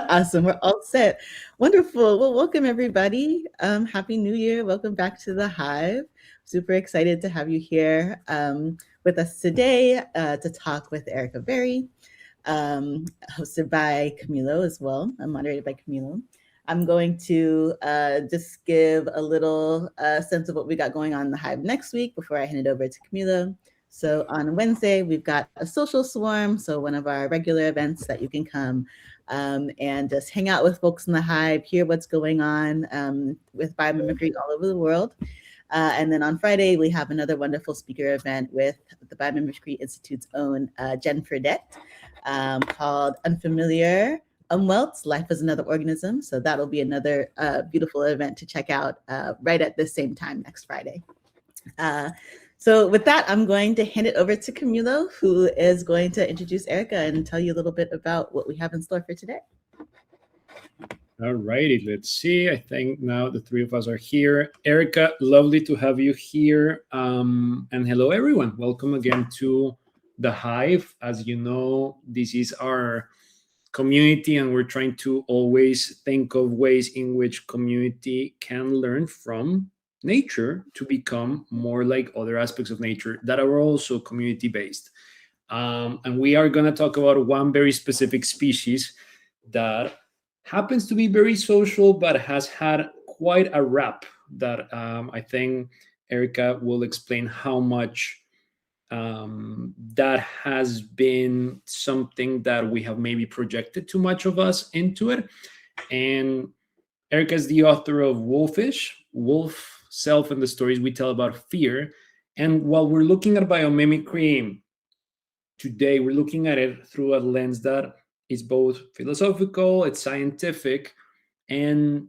Awesome. We're all set. Wonderful. Well, welcome everybody. Happy New Year. Welcome back to the Hive. Super excited to have you here with us today to talk with Erica Berry, hosted by Camilo as well. I'm moderated by Camilo. I'm going to just give a little sense of what we got going on in the Hive next week before I hand it over to Camilo. So on Wednesday, we've got a social swarm, so one of our regular events that you can come and just hang out with folks in the Hive, hear what's going on with biomimicry all over the world. And then on Friday, we have another wonderful speaker event with the Biomimicry Institute's own Jen Fredette called Unfamiliar Umwelts, Life as Another Organism. So that'll be another beautiful event to check out right at the same time next Friday. So with that, I'm going to hand it over to Camilo, who is going to introduce Erica and tell you a little bit about what we have in store for today. All righty, let's see. I think now the three of us are here. Erica, lovely to have you here. And hello, everyone. Welcome again to the Hive. As you know, this is our community, and we're trying to always think of ways in which community can learn from nature to become more like other aspects of nature that are also community-based. And we are going to talk about one very specific species that happens to be very social, but has had quite a rap that I think Erica will explain how much that has been something that we have maybe projected too much of us into it. And Erica is the author of Wolfish, Wolf, Self, and the Stories We Tell About Fear. And while we're looking at biomimicry today, we're looking at it through a lens that is both philosophical, it's scientific, and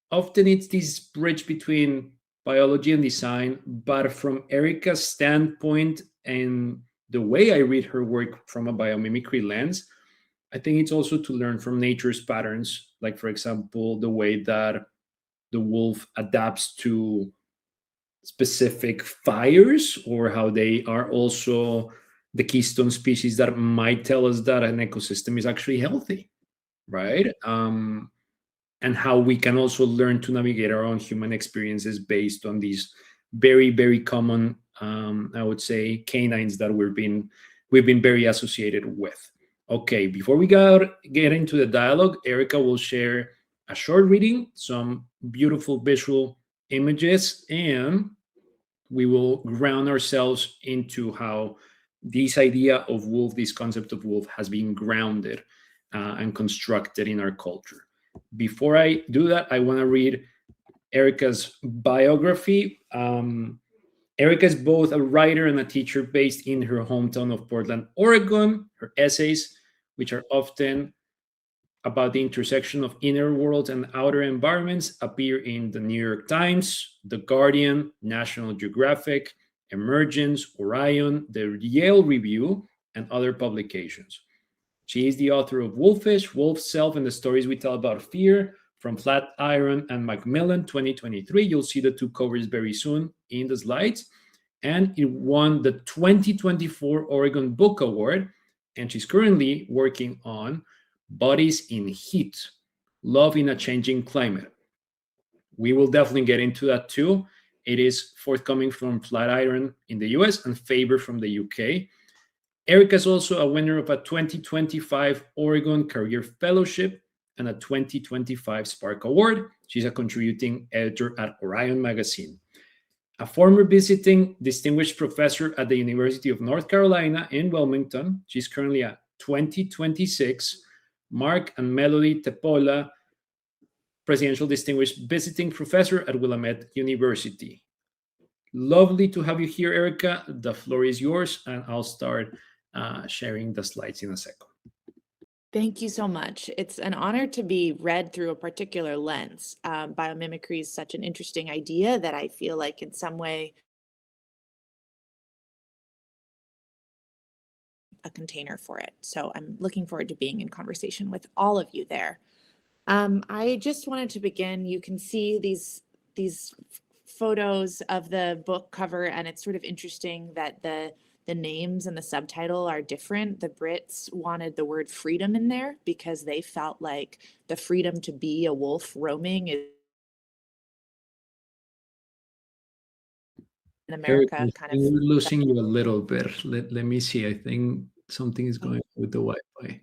often it's this bridge between biology and design. But from Erica's standpoint and the way I read her work from a biomimicry lens, I think it's also to learn from nature's patterns, like, for example, the way that the wolf adapts to specific fires, or how they are also the keystone species that might tell us that an ecosystem is actually healthy, right? And how we can also learn to navigate our own human experiences based on these very, very common, I would say, canines that we've been very associated with. Okay, before we get into the dialogue, Erica will share a short reading, some beautiful visual images, and we will ground ourselves into how this idea of wolf, this concept of wolf, has been grounded and constructed in our culture. Before I do that, I want to read Erica's biography. Erica is both a writer and a teacher based in her hometown of Portland, Oregon. Her essays, which are often about the intersection of inner worlds and outer environments, appear in the New York Times, The Guardian, National Geographic, Emergence, Orion, the Yale Review, and other publications. She is the author of Wolfish, Wolf, Self, and the Stories We Tell About Fear from Flatiron and Macmillan 2023. You'll see the two covers very soon in the slides. And it won the 2024 Oregon Book Award. And she's currently working on Bodies in Heat, Love in a Changing Climate. We will definitely get into that too. It is forthcoming from Flatiron in the US and Faber from the UK. Erica is also a winner of a 2025 Oregon Career Fellowship and a 2025 Spark Award. She's a contributing editor at Orion Magazine. A former visiting distinguished professor at the University of North Carolina in Wilmington. She's currently a 2026 Mark and Melody Tepola Presidential Distinguished Visiting Professor at Willamette University. Lovely to have you here, Erica. The floor is yours, and I'll start sharing the slides in a second. Thank you so much. It's an honor to be read through a particular lens. Biomimicry is such an interesting idea that I feel like in some way a container for it. So I'm looking forward to being in conversation with all of you there. I just wanted to begin. You can see these photos of the book cover, and it's sort of interesting that the the names and the subtitle are different. The Brits wanted the word freedom in there because they felt like the freedom to be a wolf roaming in Eric, America I kind think of. we're losing you a little bit. Let me see. I think something is going on with the Wi-Fi.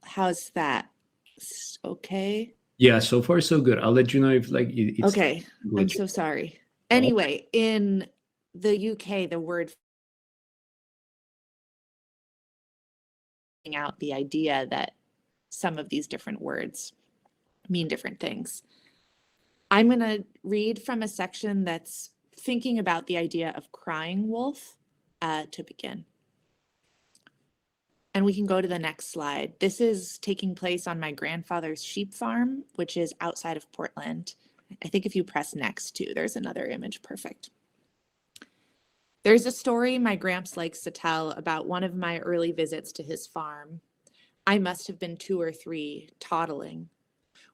How's that? Okay. Yeah, so far so good. I'll let you know if like it's Okay. I'm glitching. so sorry. Oh. Anyway, in the UK, the word out the idea that some of these different words mean different things. I'm going to read from a section that's thinking about the idea of crying wolf to begin. And we can go to the next slide. This is taking place on my grandfather's sheep farm, which is outside of Portland. I think if you press next too, there's another image. Perfect. There's a story my gramps likes to tell about one of my early visits to his farm. I must have been 2 or 3, toddling.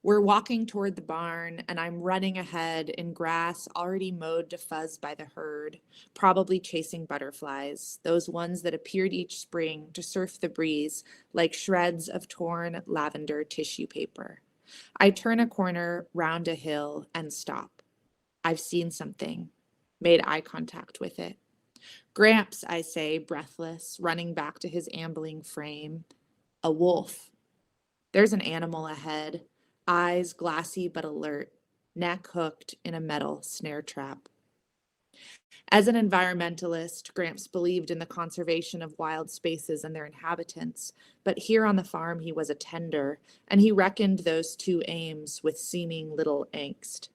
We're walking toward the barn, and I'm running ahead in grass already mowed to fuzz by the herd, probably chasing butterflies, those ones that appeared each spring to surf the breeze like shreds of torn lavender tissue paper. I turn a corner, round a hill, and stop. I've seen something, made eye contact with it. Gramps, I say, breathless, running back to his ambling frame. A wolf. There's an animal ahead, eyes glassy but alert, neck hooked in a metal snare trap. As an environmentalist, Gramps believed in the conservation of wild spaces and their inhabitants, but here on the farm he was a tender, and he reckoned those two aims with seeming little angst.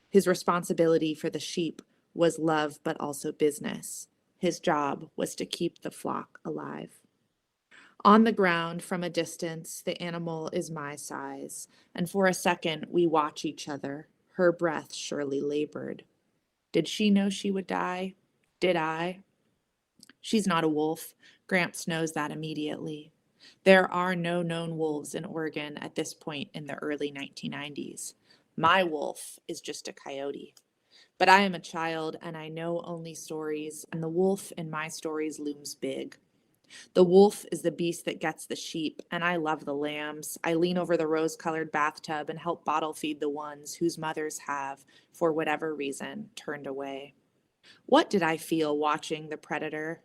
His responsibility for the sheep was love but also business. His job was to keep the flock alive. On the ground, from a distance, the animal is my size, and for a second we watch each other, her breath surely labored. Did she know she would die? Did I? She's not a wolf. Gramps knows that immediately. There are no known wolves in Oregon at this point in the early 1990s. My wolf is just a coyote. But I am a child and I know only stories, and the wolf in my stories looms big. The wolf is the beast that gets the sheep, and I love the lambs. I lean over the rose-colored bathtub and help bottle feed the ones whose mothers have, for whatever reason, turned away. What did I feel watching the predator?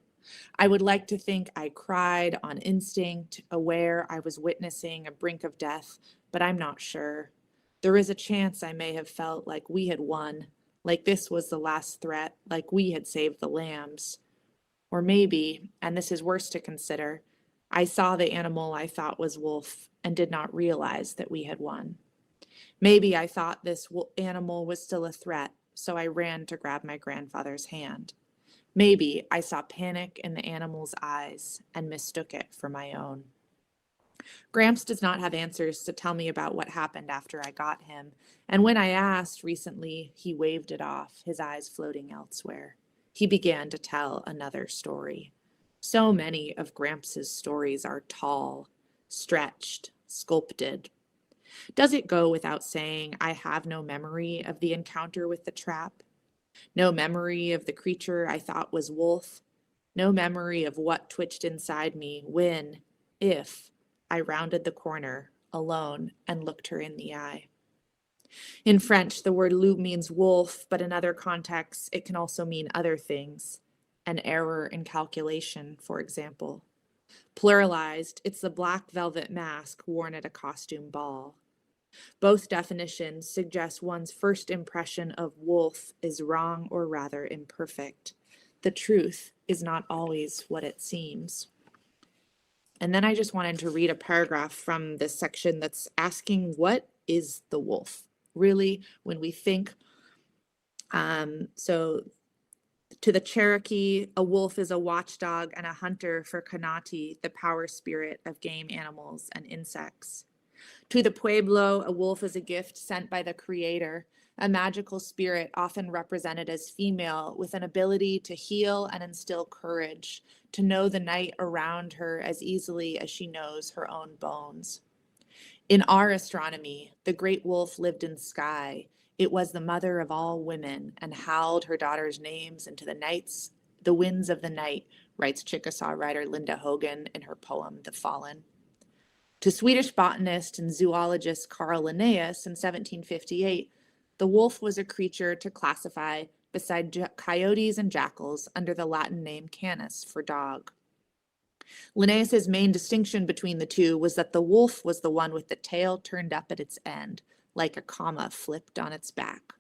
I would like to think I cried on instinct, aware I was witnessing a brink of death, but I'm not sure. There is a chance I may have felt like we had won, like this was the last threat, like we had saved the lambs. Or maybe, and this is worse to consider, I saw the animal I thought was wolf and did not realize that we had won. Maybe I thought this animal was still a threat, so I ran to grab my grandfather's hand. Maybe I saw panic in the animal's eyes and mistook it for my own. Gramps does not have answers to tell me about what happened after I got him, and when I asked recently, he waved it off, his eyes floating elsewhere. He began to tell another story. So many of Gramps' stories are tall, stretched, sculpted. Does it go without saying I have no memory of the encounter with the trap? No memory of the creature I thought was wolf? No memory of what twitched inside me when, if, I rounded the corner, alone, and looked her in the eye. In French, the word loup means wolf, but in other contexts, it can also mean other things. An error in calculation, for example. Pluralized, it's the black velvet mask worn at a costume ball. Both definitions suggest one's first impression of wolf is wrong or rather imperfect. The truth is not always what it seems. And then I just wanted to read a paragraph from this section that's asking, what is the wolf? Really, when we think, so to the Cherokee, a wolf is a watchdog and a hunter for Kanati, the power spirit of game animals and insects. To the Pueblo, a wolf is a gift sent by the Creator, a magical spirit often represented as female with an ability to heal and instill courage, to know the night around her as easily as she knows her own bones. In our astronomy, the great wolf lived in sky. It was the mother of all women and howled her daughters' names into the winds of the night, writes Chickasaw writer Linda Hogan in her poem, The Fallen. To Swedish botanist and zoologist Carl Linnaeus in 1758, the wolf was a creature to classify beside coyotes and jackals under the Latin name canis for dog. Linnaeus's main distinction between the two was that the wolf was the one with the tail turned up at its end, like a comma flipped on its back.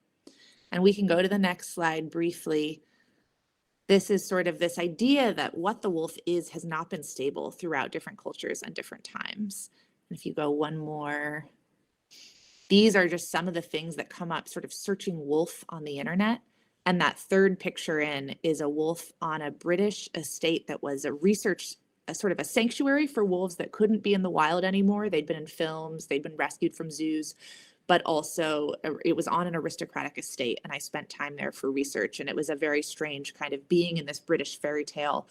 And we can go to the next slide briefly. This is sort of this idea that what the wolf is has not been stable throughout different cultures and different times. And if you go one more, these are just some of the things that come up sort of searching wolf on the internet. And that third picture in is a wolf on a British estate that was a sort of a sanctuary for wolves that couldn't be in the wild anymore. They'd been in films, they'd been rescued from zoos, but also it was on an aristocratic estate. And I spent time there for research. And it was a very strange kind of being in this British fairy tale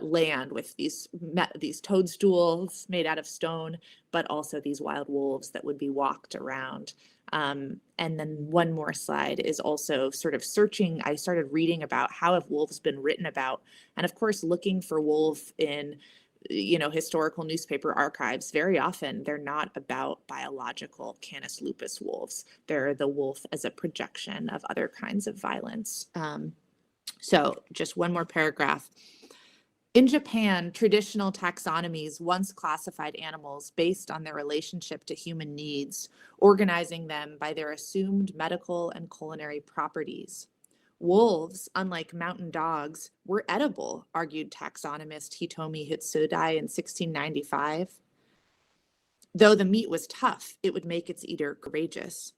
land with these toadstools made out of stone, but also these wild wolves that would be walked around. And then one more slide is also sort of searching. I started reading about how have wolves been written about, and of course, looking for wolf in, historical newspaper archives. Very often, they're not about biological Canis lupus wolves. They're the wolf as a projection of other kinds of violence. So just one more paragraph. In Japan, traditional taxonomies once classified animals based on their relationship to human needs, organizing them by their assumed medical and culinary properties. Wolves, unlike mountain dogs, were edible, argued taxonomist Hitomi Hitsudai in 1695. Though the meat was tough, it would make its eater courageous.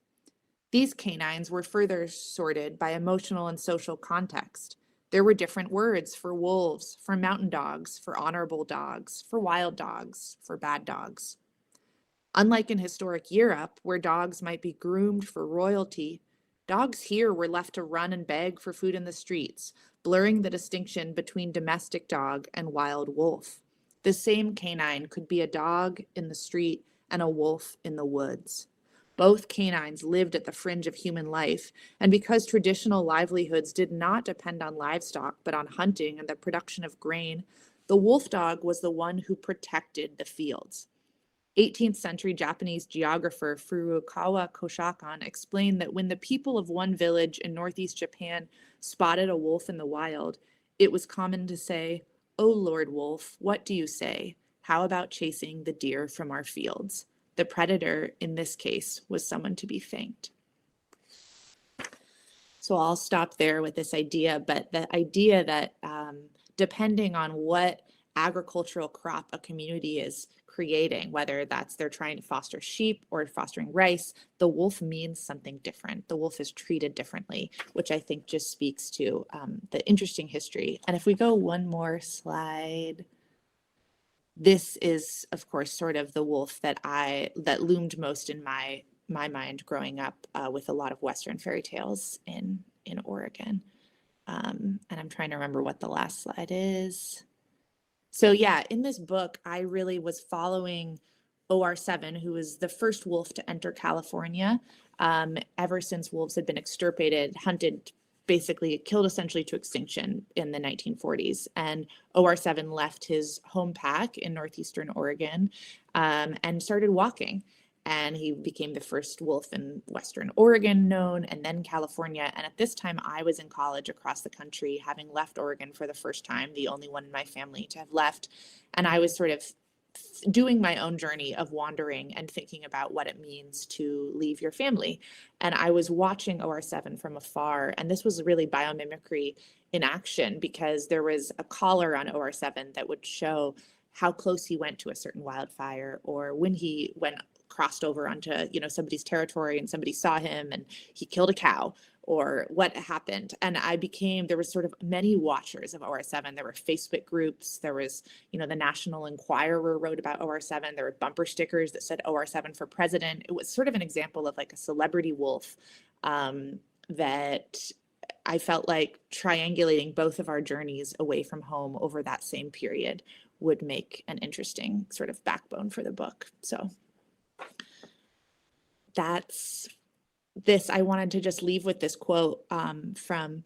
These canines were further sorted by emotional and social context. There were different words for wolves, for mountain dogs, for honorable dogs, for wild dogs, for bad dogs. Unlike in historic Europe, where dogs might be groomed for royalty, dogs here were left to run and beg for food in the streets, blurring the distinction between domestic dog and wild wolf. The same canine could be a dog in the street and a wolf in the woods. Both canines lived at the fringe of human life, and because traditional livelihoods did not depend on livestock but on hunting and the production of grain, the wolf dog was the one who protected the fields. 18th century Japanese geographer Furukawa Koshakan explained that when the people of one village in northeast Japan spotted a wolf in the wild, it was common to say, "Oh Lord Wolf, what do you say? How about chasing the deer from our fields?" The predator in this case was someone to be thanked. So I'll stop there with this idea, but the idea that depending on what agricultural crop a community is creating, whether that's they're trying to foster sheep or fostering rice, the wolf means something different. The wolf is treated differently, which I think just speaks to the interesting history. And if we go one more slide. This is, of course, sort of the wolf that loomed most in my mind growing up with a lot of Western fairy tales in Oregon. And I'm trying to remember what the last slide is. So yeah, in this book, I really was following OR7, who was the first wolf to enter California ever since wolves had been extirpated, hunted, basically killed essentially to extinction in the 1940s. And OR7 left his home pack in northeastern Oregon and started walking. And he became the first wolf in Western Oregon known, and then California. And at this time, I was in college across the country, having left Oregon for the first time, the only one in my family to have left. And I was sort of doing my own journey of wandering and thinking about what it means to leave your family. And I was watching OR7 from afar, and this was really biomimicry in action, because there was a collar on OR7 that would show how close he went to a certain wildfire, or when he crossed over onto somebody's territory and somebody saw him and he killed a cow, or what happened. And there was sort of many watchers of OR7. There were Facebook groups. There was, the National Enquirer wrote about OR7. There were bumper stickers that said OR7 for president. It was sort of an example of like a celebrity wolf that I felt like triangulating both of our journeys away from home over that same period would make an interesting sort of backbone for the book. So that's I wanted to just leave with this quote from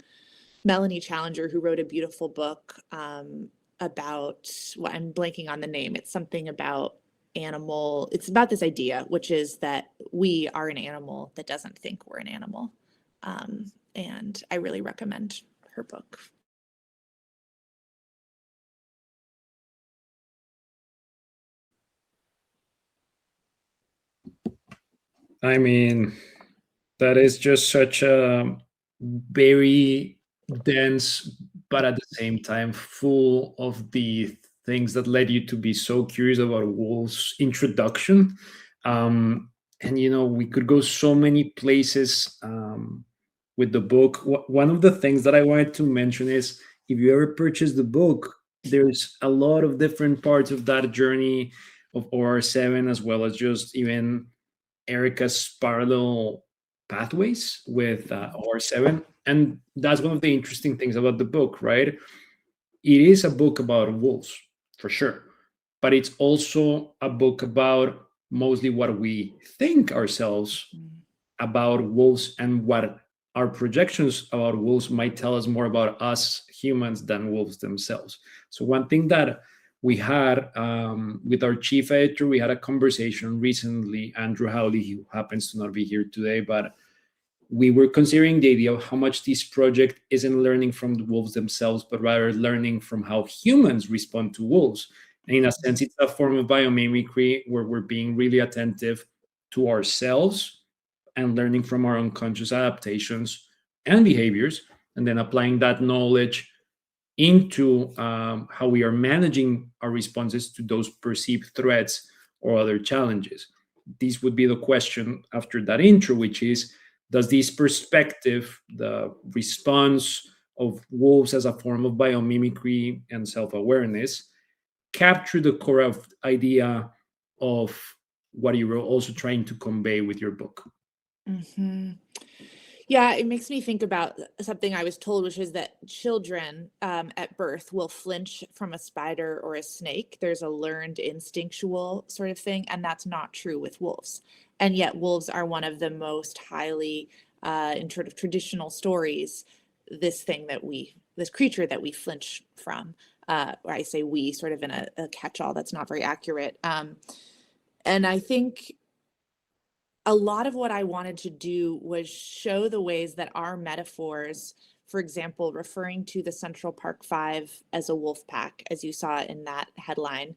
Melanie Challenger, who wrote a beautiful book about, well, I'm blanking on the name. It's something about animal. It's about this idea, which is that we are an animal that doesn't think we're an animal. And I really recommend her book. I mean, that is just such a very dense, but at the same time full of the things that led you to be so curious about wolves introduction. And we could go so many places with the book. One of the things that I wanted to mention is, if you ever purchase the book, there's a lot of different parts of that journey of OR7, as well as just even Erica's parallel pathways with OR7. And that's one of the interesting things about the book, right? It is a book about wolves, for sure. But it's also a book about mostly what we think ourselves about wolves, and what our projections about wolves might tell us more about us humans than wolves themselves. So one thing that we had with our chief editor, we had a conversation recently, Andrew Howley, who happens to not be here today, but we were considering the idea of how much this project isn't learning from the wolves themselves, but rather learning from how humans respond to wolves. And in a sense, it's a form of biomimicry where we're being really attentive to ourselves and learning from our unconscious adaptations and behaviors, and then applying that knowledge into how we are managing our responses to those perceived threats or other challenges. This would be the question after that intro, which is, does this perspective, the response of wolves as a form of biomimicry and self-awareness, capture the core of idea of what you were also trying to convey with your book? Mm-hmm. Yeah, it makes me think about something I was told, which is that children at birth will flinch from a spider or a snake. There's a learned instinctual sort of thing, and that's not true with wolves. And yet wolves are one of the most highly, in sort of traditional stories, this creature that we flinch from. Or I say we sort of in a catch-all that's not very accurate. And I think a lot of what I wanted to do was show the ways that our metaphors, for example, referring to the Central Park Five as a wolf pack, as you saw in that headline,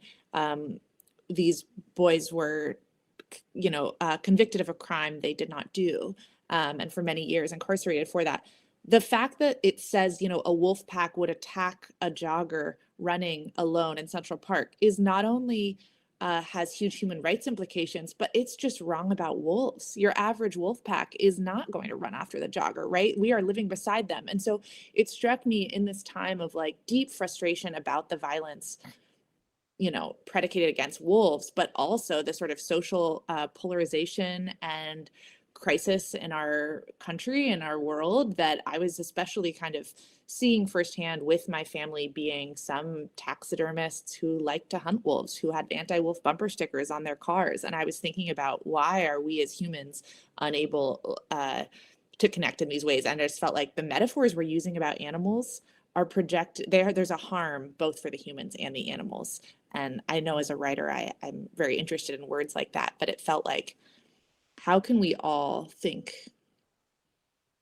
these boys were, convicted of a crime they did not do, and for many years incarcerated for that. The fact that it says, a wolf pack would attack a jogger running alone in Central Park is not only has huge human rights implications, but it's just wrong about wolves. Your average wolf pack is not going to run after the jogger, right? We are living beside them. And so it struck me in this time of like deep frustration about the violence, predicated against wolves, but also the sort of social polarization and crisis in our country and our world, that I was especially kind of seeing firsthand with my family, being some taxidermists who like to hunt wolves, who had anti-wolf bumper stickers on their cars. And I was thinking about, why are we as humans unable to connect in these ways? And I just felt like the metaphors we're using about animals are there's a harm both for the humans and the animals. And I know as a writer, I'm very interested in words like that, but it felt like, how can we all think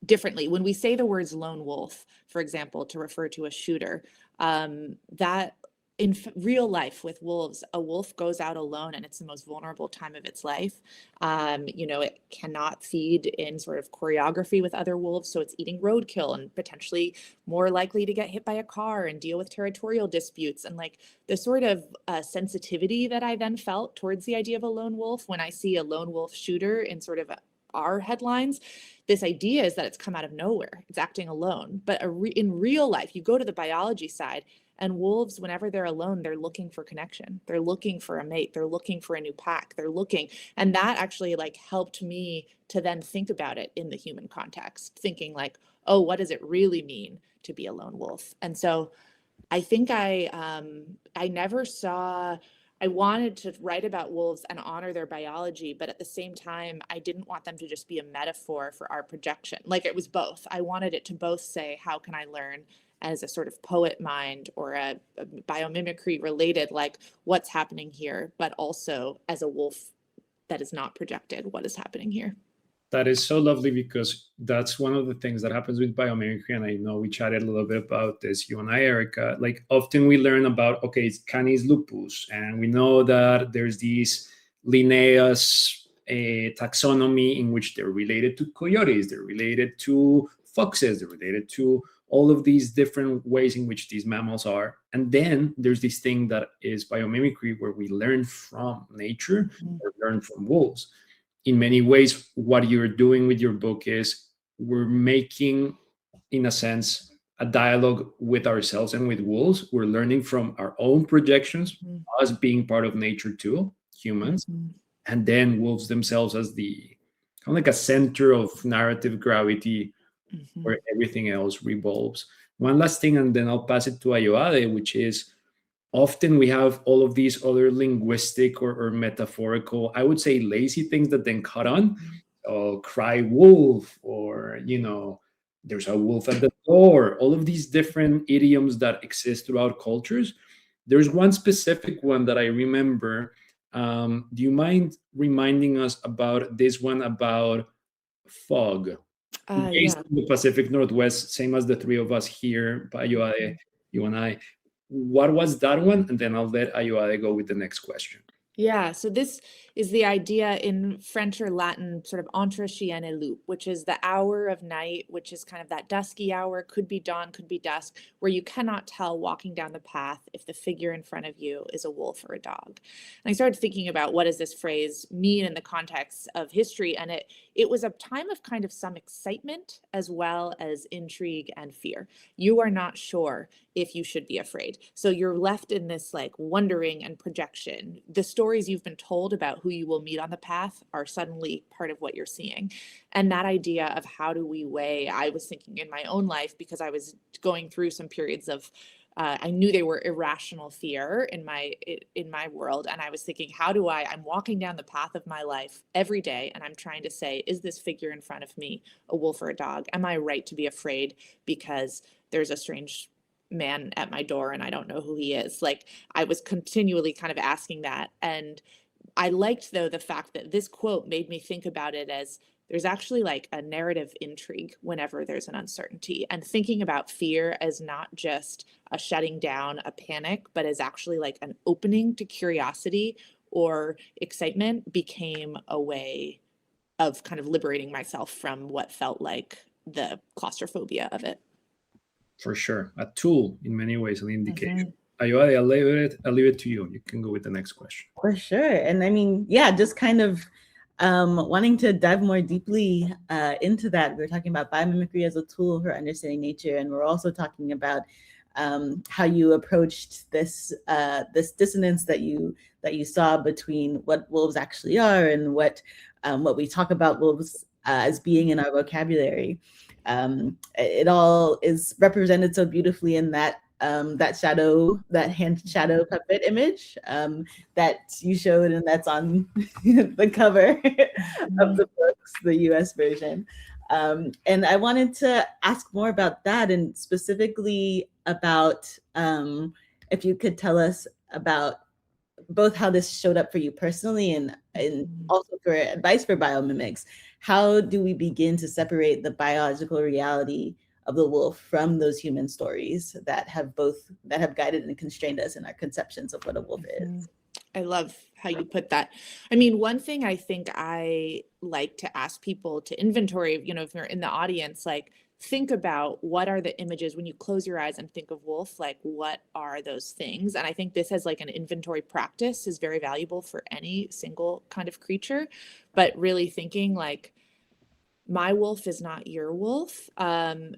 differently? When we say the words lone wolf, for example, to refer to a shooter, that in real life with wolves, a wolf goes out alone and it's the most vulnerable time of its life. It cannot feed in sort of choreography with other wolves, so it's eating roadkill and potentially more likely to get hit by a car and deal with territorial disputes. And like the sort of sensitivity that I then felt towards the idea of a lone wolf when I see a lone wolf shooter in sort of our headlines, this idea is that it's come out of nowhere. It's acting alone. But in real life, you go to the biology side, and wolves, whenever they're alone, they're looking for connection. They're looking for a mate. They're looking for a new pack. They're looking. And that actually like helped me to then think about it in the human context, thinking like, oh, what does it really mean to be a lone wolf? And so I think I never saw I wanted to write about wolves and honor their biology, but at the same time, I didn't want them to just be a metaphor for our projection. Like it was both. I wanted it to both say, how can I learn as a sort of poet mind or a biomimicry related, like what's happening here, but also as a wolf that is not projected, what is happening here. That is so lovely because that's one of the things that happens with biomimicry. And I know we chatted a little bit about this, you and I, Erica. Like often we learn about, okay, it's Canis lupus, and we know that there's these Linnaeus taxonomy in which they're related to coyotes, they're related to foxes, they're related to all of these different ways in which these mammals are. And then there's this thing that is biomimicry where we learn from nature or learn from wolves. In many ways, what you're doing with your book is we're making, in a sense, a dialogue with ourselves and with wolves. We're learning from our own projections, us being part of nature too, humans, and then wolves themselves as the kind of like a center of narrative gravity where everything else revolves. One last thing, and then I'll pass it to Ayoade, which is often we have all of these other linguistic or metaphorical, I would say lazy things that then cut on. Cry wolf, or, there's a wolf at the door, all of these different idioms that exist throughout cultures. There's one specific one that I remember. Do you mind reminding us about this one about fog? Based in the Pacific Northwest, same as the three of us here, Ayoade, you and I. What was that one? And then I'll let Ayoade go with the next question. Yeah, so this is the idea in French or Latin, sort of entre chien et loup, which is the hour of night, which is kind of that dusky hour, could be dawn, could be dusk, where you cannot tell walking down the path if the figure in front of you is a wolf or a dog. And I started thinking about what does this phrase mean in the context of history, and it was a time of kind of some excitement as well as intrigue and fear. You are not sure if you should be afraid. So you're left in this like wondering and projection. The stories you've been told about who you will meet on the path are suddenly part of what you're seeing. And that idea of how do we weigh, I was thinking in my own life, because I was going through some periods of I knew they were irrational fear in my world. And I was thinking, I'm walking down the path of my life every day. And I'm trying to say, is this figure in front of me a wolf or a dog? Am I right to be afraid because there's a strange man at my door and I don't know who he is? Like I was continually kind of asking that. And I liked, though, the fact that this quote made me think about it as there's actually like a narrative intrigue whenever there's an uncertainty, and thinking about fear as not just a shutting down, a panic, but as actually like an opening to curiosity or excitement became a way of kind of liberating myself from what felt like the claustrophobia of it. For sure. A tool in many ways, an indication. Ayoade, I'll leave it to you. You can go with the next question. For sure. And I mean, yeah, just kind of wanting to dive more deeply into that. We're talking about biomimicry as a tool for understanding nature, and we're also talking about how you approached this this dissonance that you saw between what wolves actually are and what we talk about wolves as being in our vocabulary. It all is represented so beautifully in that that hand shadow puppet image that you showed, and that's on the cover of the books, the US version. And I wanted to ask more about that, and specifically about if you could tell us about both how this showed up for you personally and also for advice for biomimics. How do we begin to separate the biological reality of the wolf from those human stories that have guided and constrained us in our conceptions of what a wolf is? I love how you put that. I mean, one thing I think I like to ask people to inventory, if you're in the audience, like think about what are the images when you close your eyes and think of wolf, like what are those things? And I think this as like an inventory practice is very valuable for any single kind of creature, but really thinking like, my wolf is not your wolf. And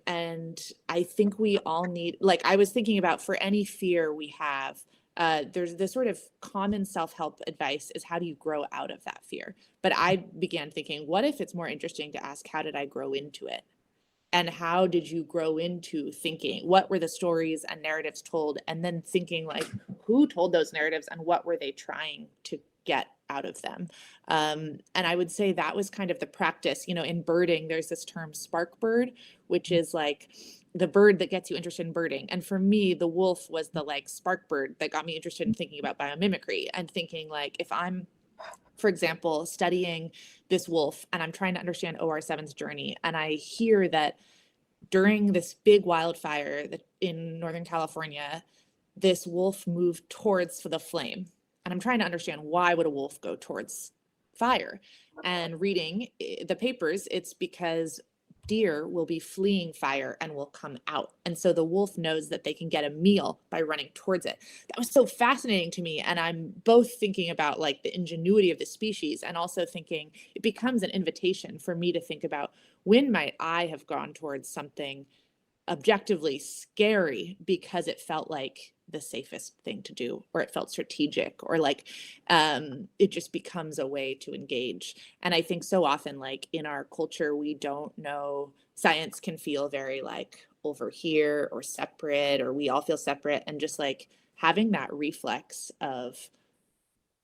I think we all need, like I was thinking about for any fear we have, there's this sort of common self-help advice is how do you grow out of that fear? But I began thinking, what if it's more interesting to ask, how did I grow into it? And how did you grow into thinking? What were the stories and narratives told? And then thinking like, who told those narratives and what were they trying to get out of them? And I would say that was kind of the practice. In birding, there's this term spark bird, which is like the bird that gets you interested in birding. And for me, the wolf was the like spark bird that got me interested in thinking about biomimicry and thinking like, if I'm, for example, studying this wolf and I'm trying to understand OR7's journey, and I hear that during this big wildfire in Northern California, this wolf moved towards the flame. And I'm trying to understand, why would a wolf go towards fire? And reading the papers, it's because deer will be fleeing fire and will come out. And so the wolf knows that they can get a meal by running towards it. That was so fascinating to me. And I'm both thinking about like the ingenuity of the species and also thinking it becomes an invitation for me to think about, when might I have gone towards something objectively scary because it felt like the safest thing to do, or it felt strategic, or like it just becomes a way to engage. And I think so often, like in our culture, we don't know, science can feel very like over here or separate, or we all feel separate, and just like having that reflex of,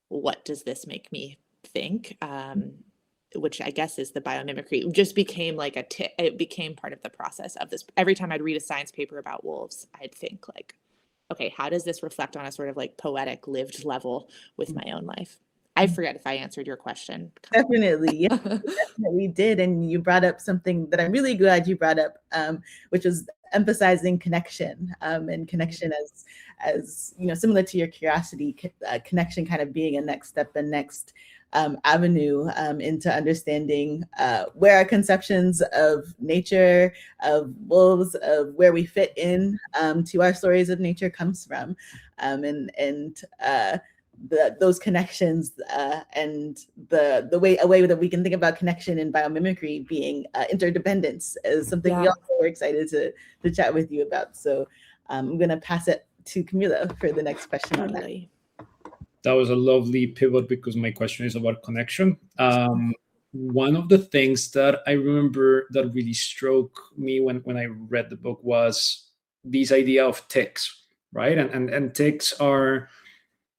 what does this make me think? Which I guess is the biomimicry, just became like it became part of the process of this. Every time I'd read a science paper about wolves, I'd think like, okay, how does this reflect on a sort of like poetic lived level with my own life? I forget if I answered your question. Definitely. Yeah, definitely did. And you brought up something that I'm really glad you brought up, which was emphasizing connection, and connection as similar to your curiosity, connection kind of being a next step and next avenue into understanding where our conceptions of nature, of wolves, of where we fit in to our stories of nature comes from, and those connections and a way that we can think about connection in biomimicry being interdependence is something we also were excited to chat with you about. So I'm going to pass it to Camila for the next question on that. That was a lovely pivot, because my question is about connection. One of the things that I remember that really struck me when I read the book was this idea of ticks, right? And ticks are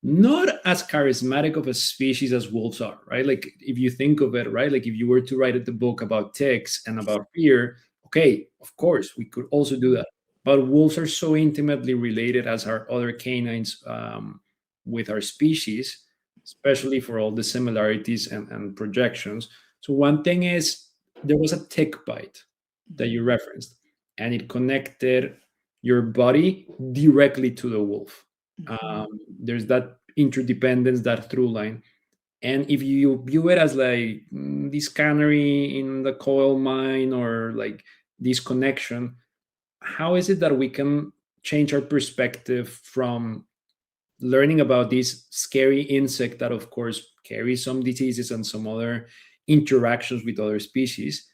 not as charismatic of a species as wolves are, right? Like if you think of it, right? Like if you were to write the book about ticks and about fear, okay, of course, we could also do that. But wolves are so intimately related as are other canines with our species, especially for all the similarities and projections. So one thing is, there was a tick bite that you referenced, and it connected your body directly to the wolf. There's that interdependence, that through line. And if you view it as like this canary in the coal mine, or like this connection, how is it that we can change our perspective from learning about this scary insect that of course carries some diseases and some other interactions with other species,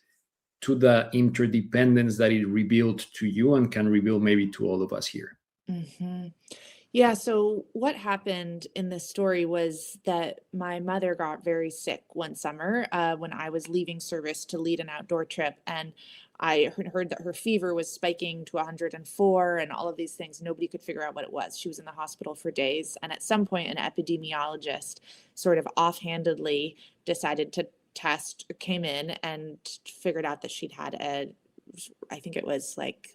to the interdependence that it revealed to you and can reveal maybe to all of us here? Yeah, so what happened in this story was that my mother got very sick one summer when I was leaving service to lead an outdoor trip. And I heard that her fever was spiking to 104 and all of these things. Nobody could figure out what it was. She was in the hospital for days. And at some point, an epidemiologist sort of offhandedly decided to came in and figured out that she'd had I think it was like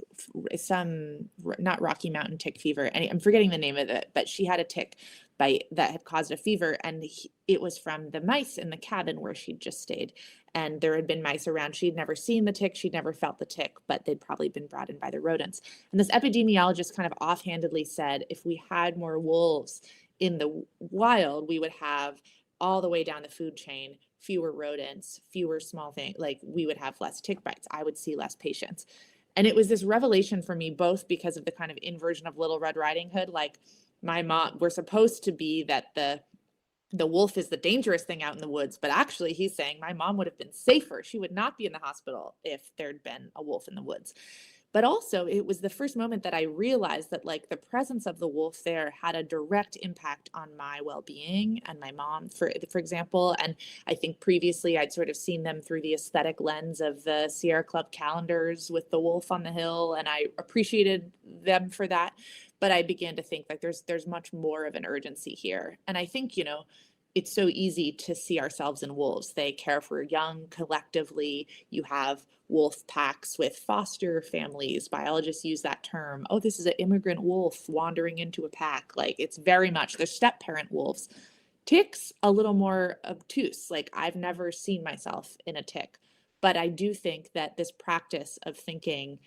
some, not Rocky Mountain tick fever. I'm forgetting the name of it, but she had a tick bite that had caused a fever. And it was from the mice in the cabin where she'd just stayed. And there had been mice around. She'd never seen the tick. She'd never felt the tick, but they'd probably been brought in by the rodents. And this epidemiologist kind of offhandedly said, if we had more wolves in the wild, we would have all the way down the food chain fewer rodents, fewer small things, like we would have less tick bites. I would see less patients. And it was this revelation for me, both because of the kind of inversion of Little Red Riding Hood, like my mom, we're supposed to be that the wolf is the dangerous thing out in the woods, but actually he's saying my mom would have been safer. She would not be in the hospital if there'd been a wolf in the woods. But also, it was the first moment that I realized that like the presence of the wolf there had a direct impact on my well-being and my mom, for example. And I think previously I'd sort of seen them through the aesthetic lens of the Sierra Club calendars with the wolf on the hill, and I appreciated them for that. But I began to think like there's much more of an urgency here. And I think, you know, it's so easy to see ourselves in wolves. They care for young collectively. You have wolf packs with foster families. Biologists use that term. Oh, this is an immigrant wolf wandering into a pack. Like it's very much, they're step parent wolves. Ticks, a little more obtuse. Like I've never seen myself in a tick. But I do think that this practice of thinking,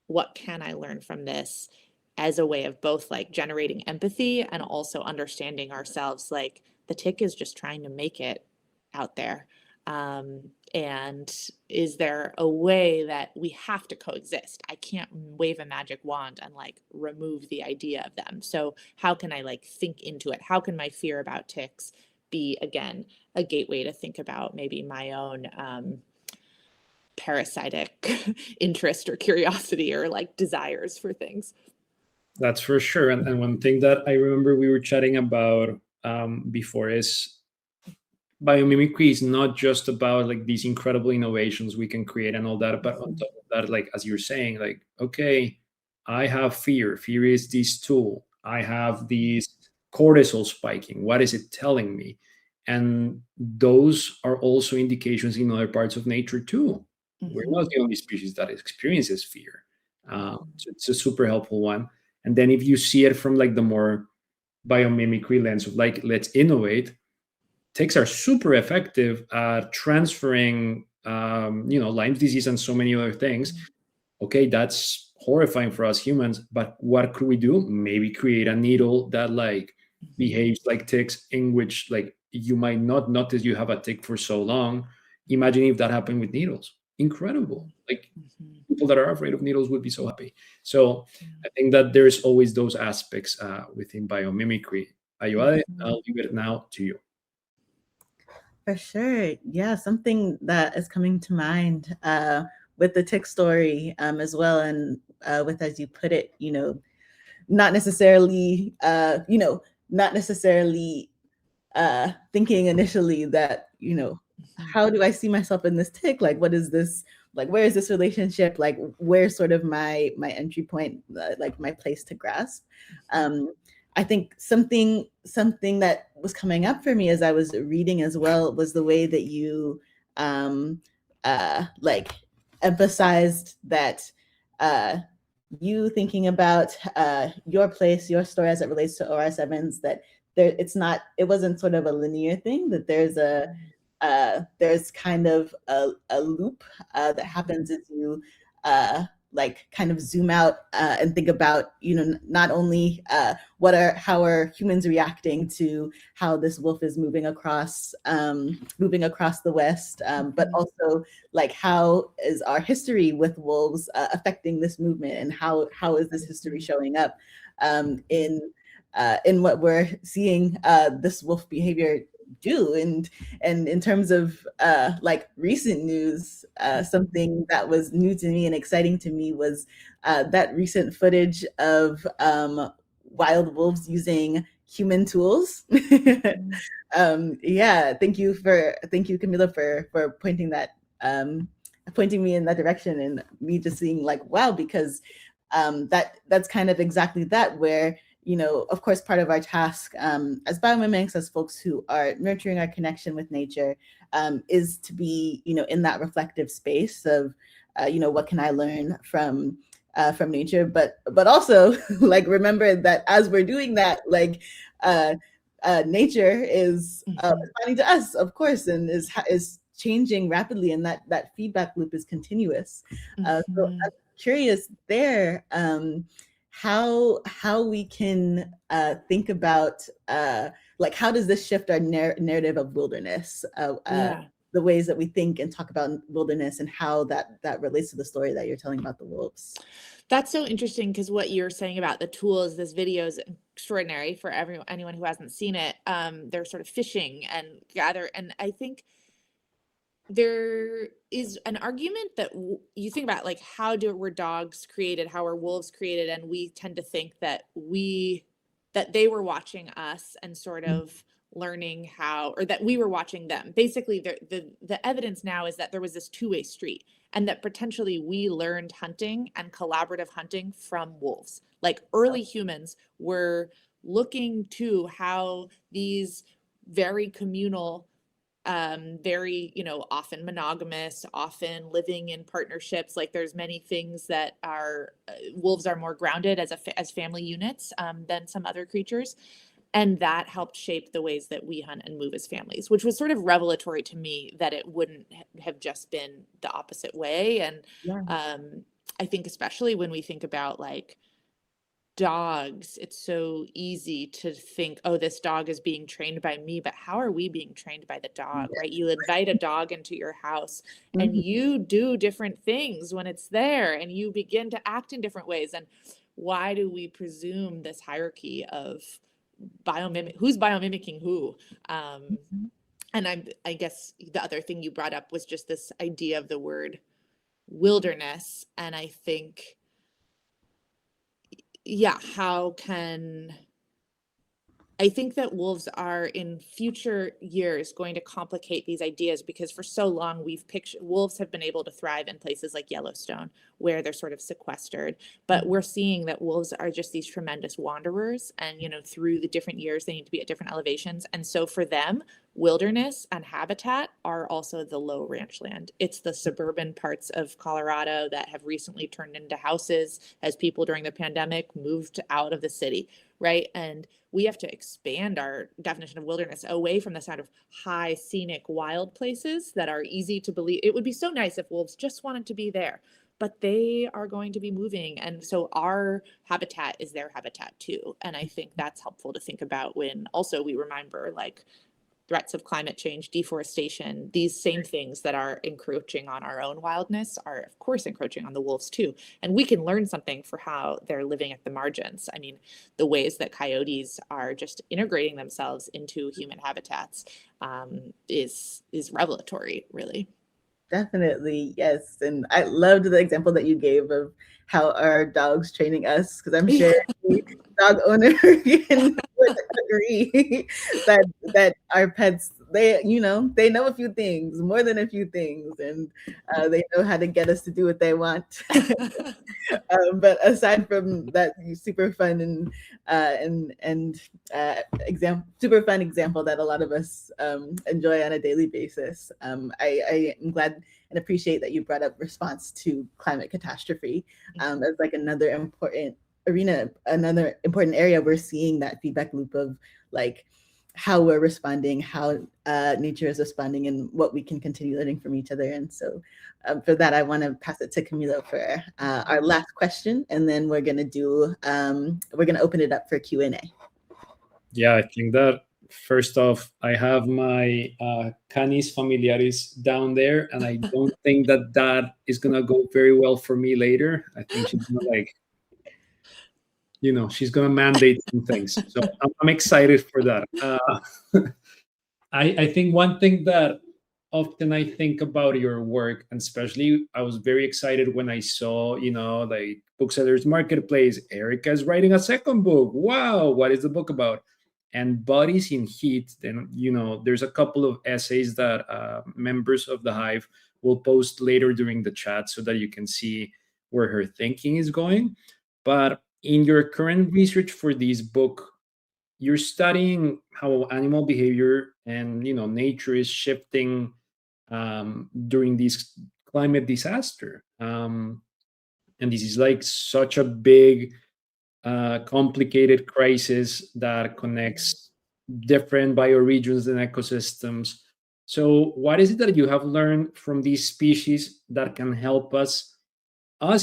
what can I learn from this, as a way of both like generating empathy and also understanding ourselves, like the tick is just trying to make it out there. And is there a way that we have to coexist? I can't wave a magic wand and like remove the idea of them. So how can I like think into it? How can my fear about ticks be, again, a gateway to think about maybe my own parasitic interest or curiosity or like desires for things? That's for sure. And one thing that I remember we were chatting about before is biomimicry is not just about like these incredible innovations we can create and all that, but on top of that, like as you're saying, like, okay, I have fear. Fear is this tool. I have these cortisol spiking. What is it telling me? And those are also indications in other parts of nature too. We're not the only species that experiences fear. So it's a super helpful one. And then if you see it from like the more biomimicry lens of like, let's innovate, ticks are super effective at transferring, Lyme disease and so many other things. Okay, that's horrifying for us humans, but what could we do? Maybe create a needle that like behaves like ticks, in which like you might not notice you have a tick for so long. Imagine if that happened with needles. Incredible. Like people that are afraid of needles would be so happy. So I think that there's always those aspects within biomimicry. Ayoade, I'll leave it now to you. For sure. Yeah, something that is coming to mind with the tick story as well. And with, as you put it, not necessarily, not necessarily thinking initially that, how do I see myself in this tick? Like, what is this? Like, where is this relationship? Like, where's sort of my entry point, like my place to grasp? I think something that was coming up for me as I was reading as well was the way that you like emphasized that you thinking about your place, your story as it relates to OR Sevens, that it wasn't sort of a linear thing, that there's kind of a loop that happens as you like kind of zoom out and think about, not only how are humans reacting to how this wolf is moving across the West, but also like how is our history with wolves affecting this movement, and how is this history showing up in what we're seeing this wolf behavior do. And in terms of like recent news, something that was new to me and exciting to me was that recent footage of wild wolves using human tools. Yeah, thank you Camila for pointing me in that direction, and me just seeing like, wow, because that's kind of exactly that, where of course, part of our task as biomimics, as folks who are nurturing our connection with nature, is to be, in that reflective space of, what can I learn from nature, but also like remember that as we're doing that, like nature is responding to us, of course, and is changing rapidly, and that feedback loop is continuous. So I'm curious there. How we can think about like, how does this shift our narrative of wilderness, the ways that we think and talk about wilderness, and how that relates to the story that you're telling about the wolves. That's so interesting, because what you're saying about the tools, this video is extraordinary for anyone who hasn't seen it. They're sort of fishing and gather, and I think there is an argument that you think about, like, how were dogs created, how are wolves created, and we tend to think that they were watching us and sort of learning how, or that we were watching them. Basically, the evidence now is that there was this two-way street, and that potentially we learned hunting and collaborative hunting from wolves. Like, early humans were looking to how these very communal, very, often monogamous, often living in partnerships. Like, there's many things that are, wolves are more grounded as family units than some other creatures. And that helped shape the ways that we hunt and move as families, which was sort of revelatory to me, that it wouldn't have just been the opposite way. And Yeah. I think especially when we think about, like, dogs, it's so easy to think, oh, this dog is being trained by me, but how are we being trained by the dog, right? You invite a dog into your house and you do different things when it's there, and you begin to act in different ways. And why do we presume this hierarchy of who's biomimicking who? And I guess the other thing you brought up was just this idea of the word wilderness. And I think, yeah, I think that wolves are in future years going to complicate these ideas, because for so long wolves have been able to thrive in places like Yellowstone, where they're sort of sequestered. But we're seeing that wolves are just these tremendous wanderers, and, through the different years, they need to be at different elevations. And so for them, wilderness and habitat are also the low ranch land. It's the suburban parts of Colorado that have recently turned into houses as people during the pandemic moved out of the city, right? And we have to expand our definition of wilderness away from the sort of high scenic wild places that are easy to believe. It would be so nice if wolves just wanted to be there, but they are going to be moving. And so our habitat is their habitat too. And I think that's helpful to think about when also we remember, like, threats of climate change, deforestation, these same things that are encroaching on our own wildness are, of course, encroaching on the wolves too. And we can learn something for how they're living at the margins. I mean, the ways that coyotes are just integrating themselves into human habitats is revelatory, really. Definitely, yes. And I loved the example that you gave of how our dogs training us, because I'm sure the dog owner would agree that our pets, they know a few things, more than a few things, and they know how to get us to do what they want. But aside from that super fun super fun example that a lot of us enjoy on a daily basis, I am glad and appreciate that you brought up response to climate catastrophe as like another important arena, another important area. We're seeing that feedback loop of, like, how we're responding, how nature is responding, and what we can continue learning from each other. And so for that, I want to pass it to Camilo for our last question, and then we're going to open it up for Q&A. Yeah, I think that first off, I have my Canis familiaris down there, and I don't think that is going to go very well for me later. I think she's going to, she's going to mandate some things. So I'm excited for that. I think one thing that often I think about your work, and especially I was very excited when I saw, like Booksellers Marketplace, Erica is writing a second book. Wow, what is the book about? And Bodies in Heat. Then, there's a couple of essays that members of the Hive will post later during the chat so that you can see where her thinking is going. But in your current research for this book, you're studying how animal behavior and nature is shifting during this climate disaster, and this is like such a big complicated crisis that connects different bioregions and ecosystems. So what is it that you have learned from these species that can help us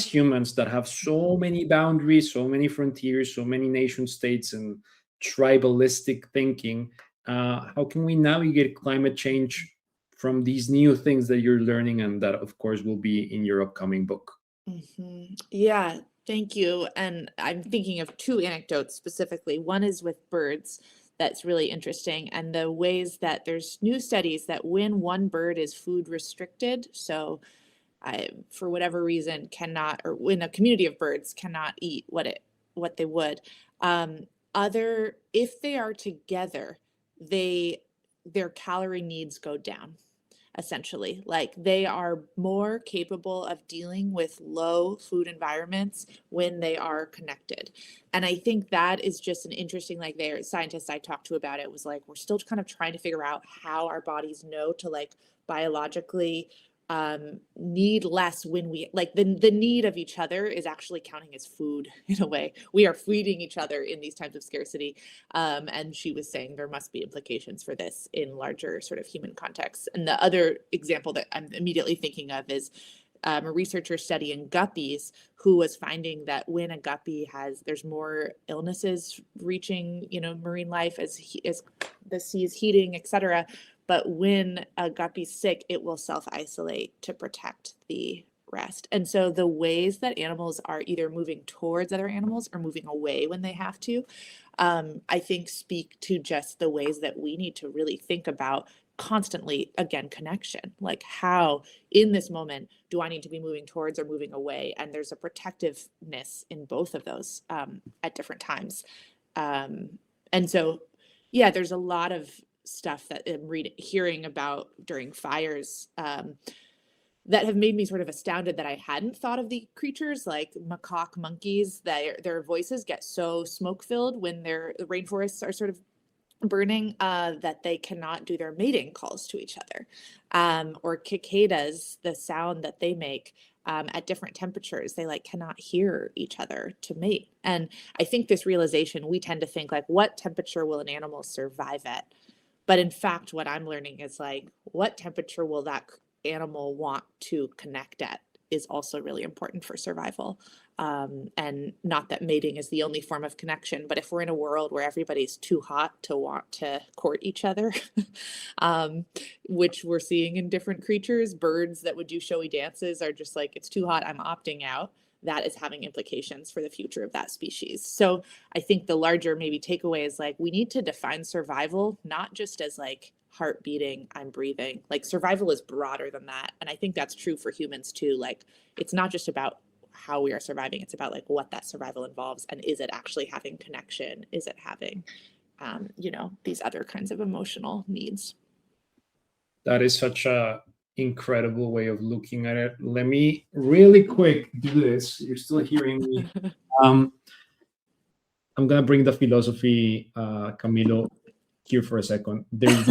humans that have so many boundaries, so many frontiers, so many nation states and tribalistic thinking? How can we navigate climate change from these new things that you're learning, and that of course will be in your upcoming book? Yeah, thank you. And I'm thinking of two anecdotes specifically. One is with birds. that's really interesting. And the ways that there's new studies that when one bird is food restricted, so for whatever reason cannot, or when a community of birds cannot eat what they would, if they are together, their calorie needs go down. Essentially, like they are more capable of dealing with low food environments when they are connected. And I think that is just an interesting, like, scientists I talked to about it was like, we're still kind of trying to figure out how our bodies know to like biologically need less when we like the need of each other is actually counting as food in a way. We are feeding each other in these times of scarcity. And she was saying there must be implications for this in larger sort of human contexts. And the other example that I'm immediately thinking of is a researcher studying guppies who was finding that when a guppy there's more illnesses reaching, marine life as the sea is heating, etc. But when a guppy's sick, it will self-isolate to protect the rest. And so the ways that animals are either moving towards other animals or moving away when they have to, I think speak to just the ways that we need to really think about constantly, again, connection. Like how in this moment do I need to be moving towards or moving away? And there's a protectiveness in both of those at different times. And so, yeah, there's a lot of stuff that I'm hearing about during fires that have made me sort of astounded that I hadn't thought of the creatures like macaque monkeys, that their voices get so smoke filled when the rainforests are sort of burning that they cannot do their mating calls to each other. Or cicadas, the sound that they make at different temperatures, they like cannot hear each other to mate. And I think this realization, we tend to think like, what temperature will an animal survive at? But in fact, what I'm learning is like, what temperature will that animal want to connect at is also really important for survival. And not that mating is the only form of connection, but if we're in a world where everybody's too hot to want to court each other, which we're seeing in different creatures, birds that would do showy dances are just like, it's too hot, I'm opting out. That is having implications for the future of that species. So I think the larger maybe takeaway is like, we need to define survival, not just as like heart beating, I'm breathing. Like survival is broader than that. And I think that's true for humans too. Like it's not just about how we are surviving, it's about like what that survival involves. And is it actually having connection? Is it having, these other kinds of emotional needs? That is such a incredible way of looking at it. Let me really quick do this. You're still hearing me. I'm gonna bring the philosophy, Camilo, here for a second. There's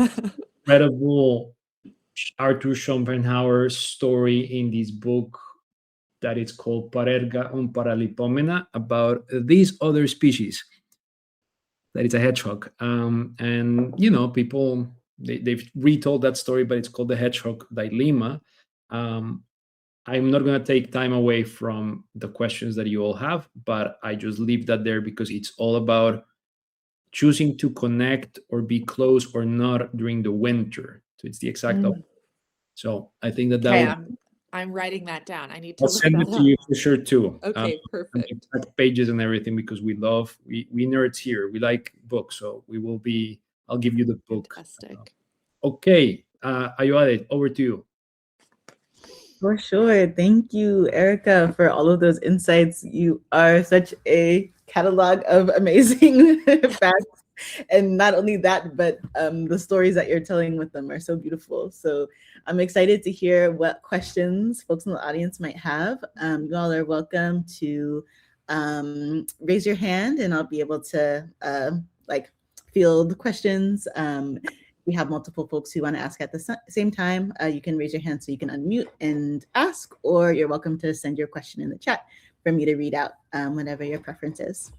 incredible Arthur Schopenhauer story in this book that it's called Parerga un Paralipomena, about this other species that is a hedgehog. And people they've retold that story, but it's called the hedgehog dilemma. I'm not going to take time away from the questions that you all have, but I just leave that there because it's all about choosing to connect or be close or not during the winter. So it's the exact opposite. So I think that okay, I'm writing that down. I need to send it to you for sure too. Okay, perfect. Pages and everything, because we nerds here. We like books, so I'll give you the book. Fantastic. Okay, Ayoade, over to you. For sure. Thank you, Erica, for all of those insights. You are such a catalog of amazing facts. And not only that, but the stories that you're telling with them are so beautiful. So I'm excited to hear what questions folks in the audience might have. You all are welcome to raise your hand and I'll be able to field questions. We have multiple folks who want to ask at the same time. You can raise your hand so you can unmute and ask, or you're welcome to send your question in the chat for me to read out, whatever your preference is.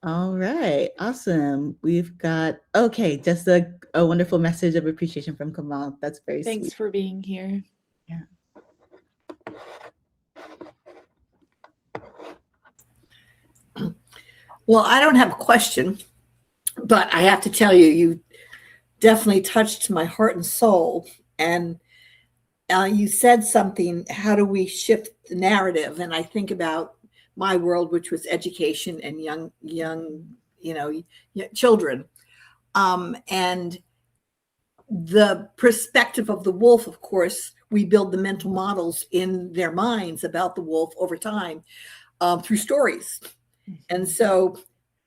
All right, awesome. We've got, just a wonderful message of appreciation from Kamal. That's very sweet. Thanks for being here. Yeah. Well, I don't have a question, but I have to tell you, you definitely touched my heart and soul. And you said something, how do we shift the narrative? And I think about my world, which was education and young, children. And the perspective of the wolf, of course, we build the mental models in their minds about the wolf over time through stories. And so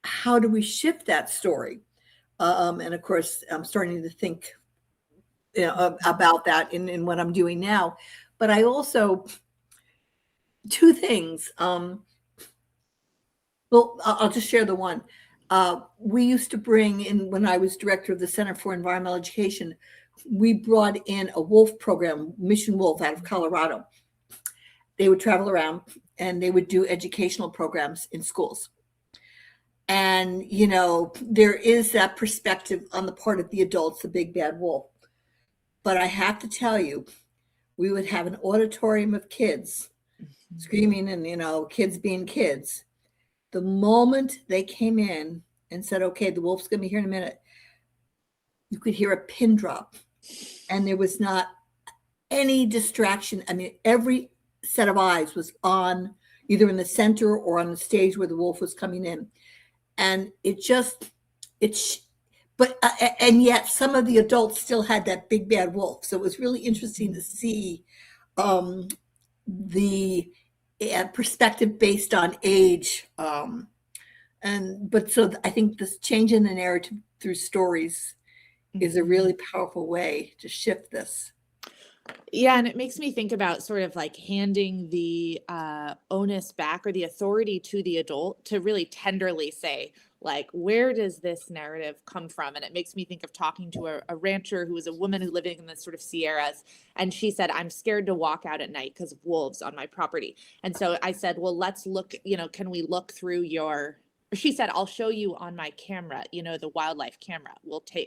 how do we shift that story? And of course, I'm starting to think about that in what I'm doing now. But I also, two things. Well, I'll just share the one. We used to bring in, when I was director of the Center for Environmental Education, we brought in a wolf program, Mission Wolf, out of Colorado. They would travel around and they would do educational programs in schools. And, there is that perspective on the part of the adults, the big bad wolf. But I have to tell you, we would have an auditorium of kids screaming and, kids being kids. The moment they came in and said, okay, the wolf's going to be here in a minute, you could hear a pin drop. And there was not any distraction. I mean, every set of eyes was on either in the center or on the stage where the wolf was coming in. And and yet some of the adults still had that big bad wolf. So it was really interesting to see the perspective based on age. So I think this change in the narrative through stories is a really powerful way to shift this. Yeah, and it makes me think about sort of like handing the onus back or the authority to the adult to really tenderly say, like, where does this narrative come from? And it makes me think of talking to a rancher who was a woman who living in the sort of Sierras. And she said, I'm scared to walk out at night because of wolves on my property. And so I said, well, let's look, can we look through she said, I'll show you on my camera, the wildlife camera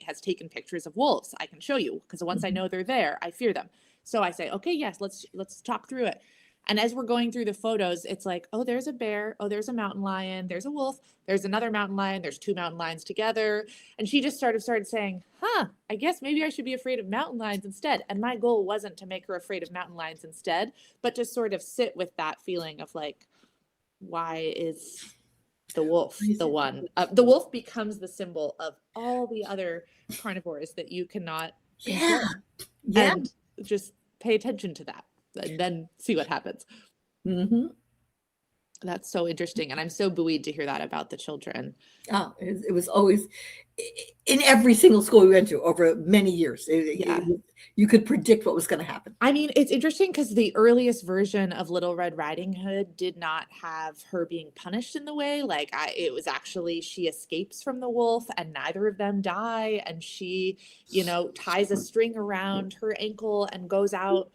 has taken pictures of wolves. I can show you because once I know they're there, I fear them. So I say, okay, yes, let's talk through it. And as we're going through the photos, it's like, oh, there's a bear. Oh, there's a mountain lion. There's a wolf. There's another mountain lion. There's two mountain lions together. And she just started saying, I guess maybe I should be afraid of mountain lions instead. And my goal wasn't to make her afraid of mountain lions instead, but to sort of sit with that feeling of like, why is the wolf the one? The wolf becomes the symbol of all the other carnivores that you cannot control. And just pay attention to that and then see what happens. That's so interesting. And I'm so buoyed to hear that about the children. Oh, it was always in every single school we went to over many years. You could predict what was going to happen. I mean, it's interesting because the earliest version of Little Red Riding Hood did not have her being punished in the way. It was actually, she escapes from the wolf and neither of them die. And she, ties a string around her ankle and goes out.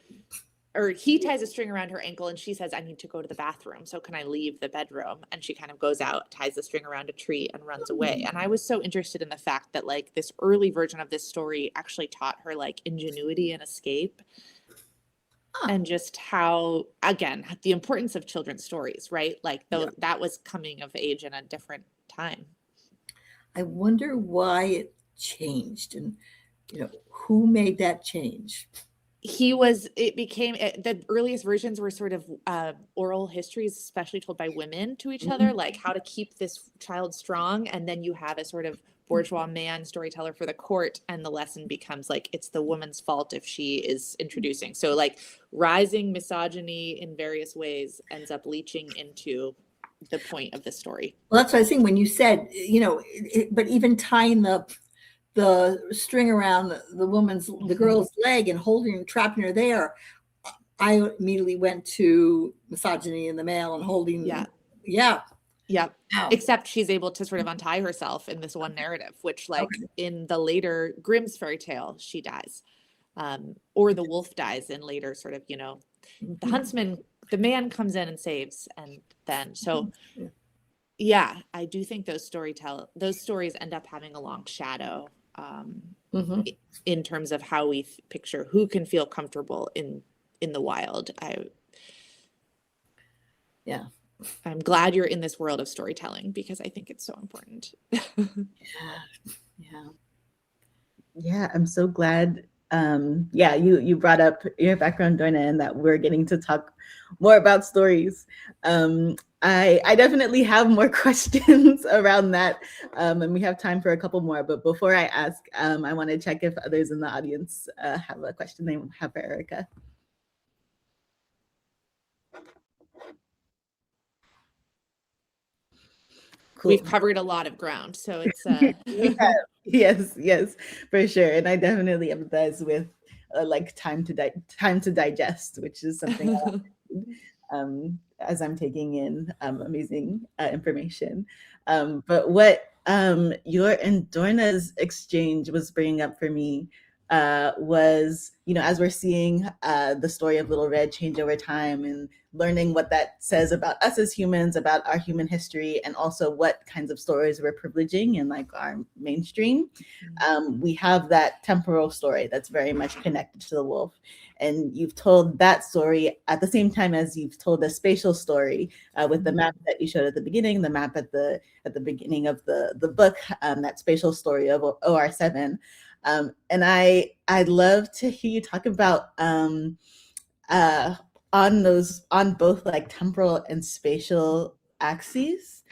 Or he ties a string around her ankle and she says, I need to go to the bathroom. So can I leave the bedroom? And she kind of goes out, ties the string around a tree and runs away. And I was so interested in the fact that like this early version of this story actually taught her like ingenuity and escape. And just how, again, the importance of children's stories, right? Like that was coming of age in a different time. I wonder why it changed and, who made that change? The earliest versions were sort of oral histories, especially told by women to each other, like how to keep this child strong. And then you have a sort of bourgeois man storyteller for the court. And the lesson becomes like, it's the woman's fault if she is introducing. So like rising misogyny in various ways ends up leaching into the point of the story. Well, that's what I was saying when you said, but even tying the string around the girl's leg and trapping her there, I immediately went to misogyny in the male and holding. Yeah. Except she's able to sort of untie herself in this one narrative, which in the later Grimm's fairy tale, she dies. Or the wolf dies in later sort of, the huntsman, the man comes in and saves. And then, I do think those stories end up having a long shadow. In terms of how we picture who can feel comfortable in the wild. I'm glad you're in this world of storytelling because I think it's so important. I'm so glad. You brought up your background, Doina, and that we're getting to talk more about stories. I definitely have more questions around that, and we have time for a couple more. But before I ask, I want to check if others in the audience have a question they have for Erica. Cool. We've covered a lot of ground, so it's yes, for sure. And I definitely empathize with like time to digest, which is something as I'm taking in amazing information. But what your and Dorna's exchange was bringing up for me was, as we're seeing the story of Little Red change over time and learning what that says about us as humans, about our human history, and also what kinds of stories we're privileging in like our mainstream. We have that temporal story that's very much connected to the wolf. And you've told that story at the same time as you've told a spatial story with the map that you showed at the beginning, the map at the beginning of the book, that spatial story of OR7. And I'd love to hear you talk about on both like temporal and spatial axes.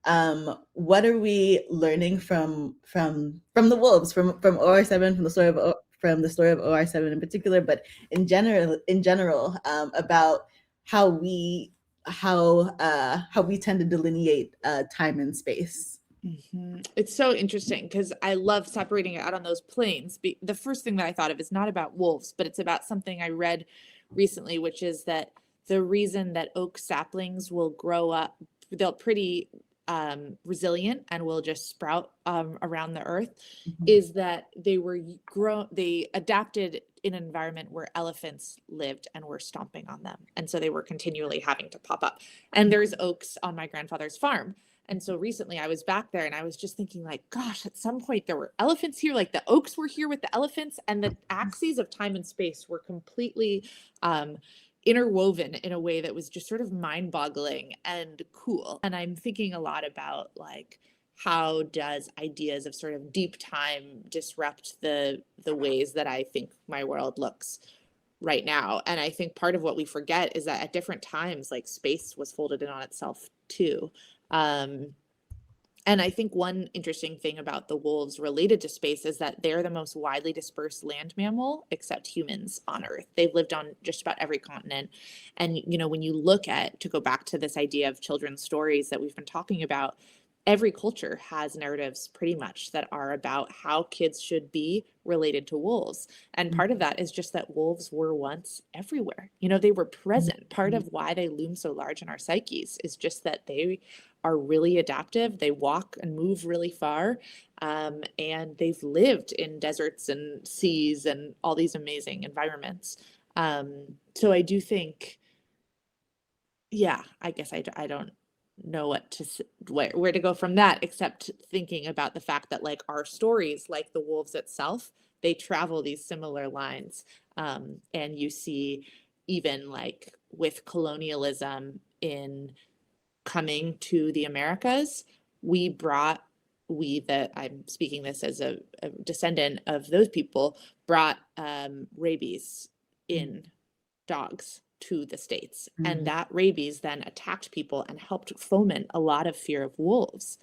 What are we learning from the wolves, from OR7, from the story of OR7 in particular, but in general about how we tend to delineate time and space? It's so interesting because I love separating it out on those planes. The first thing that I thought of is not about wolves, but it's about something I read recently, which is that the reason that oak saplings will grow up, they're pretty resilient and will just sprout around the earth, is that they adapted in an environment where elephants lived and were stomping on them. And so they were continually having to pop up. And there's oaks on my grandfather's farm. And so recently I was back there and I was just thinking like, gosh, at some point there were elephants here, like the oaks were here with the elephants, and the axes of time and space were completely interwoven in a way that was just sort of mind-boggling and cool. And I'm thinking a lot about like, how does ideas of sort of deep time disrupt the ways that I think my world looks right now? And I think part of what we forget is that at different times, like space was folded in on itself too. And I think one interesting thing about the wolves related to space is that they're the most widely dispersed land mammal, except humans on Earth. They've lived on just about every continent. And, when you look at, to go back to this idea of children's stories that we've been talking about, every culture has narratives pretty much that are about how kids should be related to wolves. And part of that is just that wolves were once everywhere. They were present. Part of why they loom so large in our psyches is just that they are really adaptive. They walk and move really far. And they've lived in deserts and seas and all these amazing environments. So I do think, I guess I don't know where to go from that, except thinking about the fact that like our stories, like the wolves itself, they travel these similar lines. And you see even like with colonialism in coming to the Americas, that I'm speaking this as a descendant of those people, brought rabies in dogs to the States. And that rabies then attacked people and helped foment a lot of fear of wolves.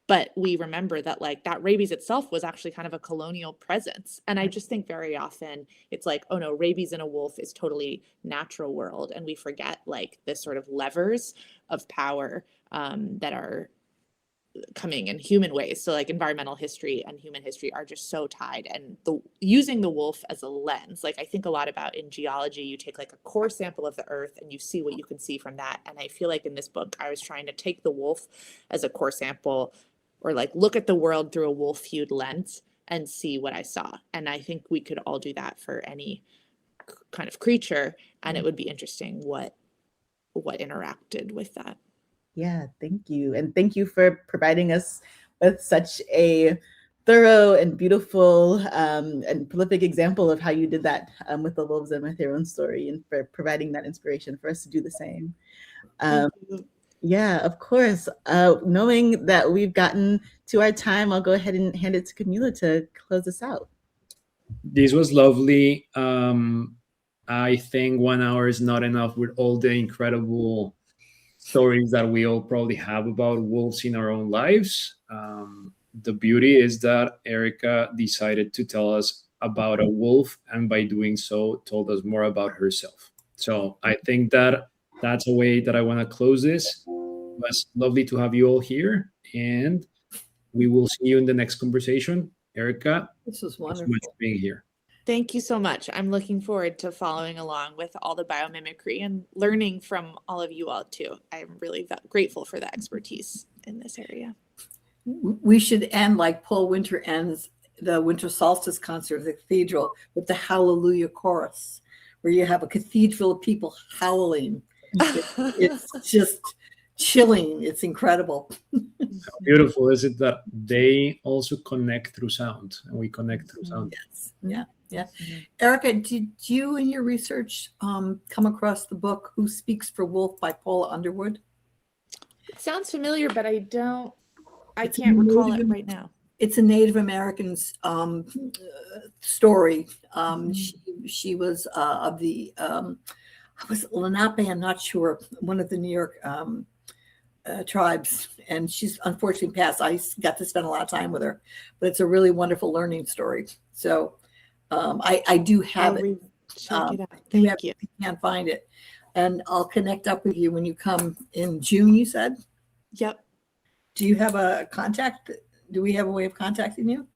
But we remember that like that rabies itself was actually kind of a colonial presence. And I just think very often it's like, oh no, rabies in a wolf is totally natural world. And we forget like this sort of levers of power that are coming in human ways. So like environmental history and human history are just so tied, and using the wolf as a lens, like I think a lot about in geology, you take like a core sample of the earth and you see what you can see from that. And I feel like in this book, I was trying to take the wolf as a core sample, or like look at the world through a wolf hued lens and see what I saw. And I think we could all do that for any kind of creature. And it would be interesting what interacted with that. Yeah, thank you. And thank you for providing us with such a thorough and beautiful and prolific example of how you did that with the wolves and with your own story, and for providing that inspiration for us to do the same. Yeah, of course. Knowing that we've gotten to our time, I'll go ahead and hand it to Camila to close us out. This was lovely. I think 1 hour is not enough with all the incredible stories that we all probably have about wolves in our own lives. The beauty is that Erica decided to tell us about a wolf, and by doing so, told us more about herself. So I think that that's a way that I want to close this. It was lovely to have you all here, and we will see you in the next conversation. Erica, This was thanks so wonderful. much for being here. Thank you so much. I'm looking forward to following along with all the biomimicry and learning from all of you all too. I'm really grateful for the expertise in this area. We should end like Paul Winter ends the winter solstice concert at the cathedral with the Hallelujah chorus, where you have a cathedral of people howling. It's just chilling. It's incredible. How beautiful is it that they also connect through sound, and we connect through sound? Yes. Yeah. Yeah. Erica, did you in your research come across the book Who Speaks for Wolf by Paula Underwood? It sounds familiar, but I It's a can't recall it Native- right now. It's a Native American's story. She was of the was it Lenape? I'm not sure. One of the New York tribes, and she's unfortunately passed. I got to spend a lot of time with her, but it's a really wonderful learning story. So I do have it. Check it out. You Thank you. can't find it, and I'll connect up with you when you come in June. You said. Yep. Do you have a contact? Do we have a way of contacting you?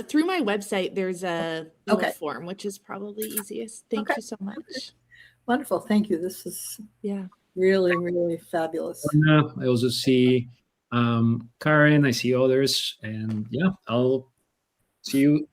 Through my website, there's a little Okay. form, which is probably easiest. Thank Okay. you so much. Wonderful. Thank you. This is Yeah. really, really fabulous. I also see Karen, I see others, and yeah, I'll see you